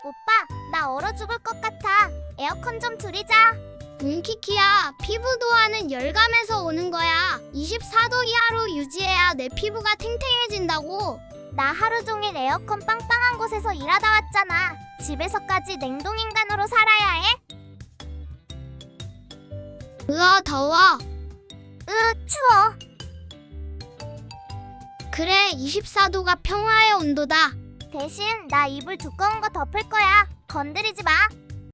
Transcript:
오빠, 나 얼어 죽을 것 같아. 에어컨 좀 줄이자. 키키야, 피부도화는 열감에서 오는 거야. 24도 이하로 유지해야 내 피부가 탱탱해진다고. 나 하루 종일 에어컨 빵빵한 곳에서 일하다 왔잖아. 집에서까지 냉동인간으로 살아야 해? 으아, 더워. 추워. 그래, 24도가 평화의 온도다. 대신 나 이불 두꺼운 거 덮을 거야. 건드리지 마.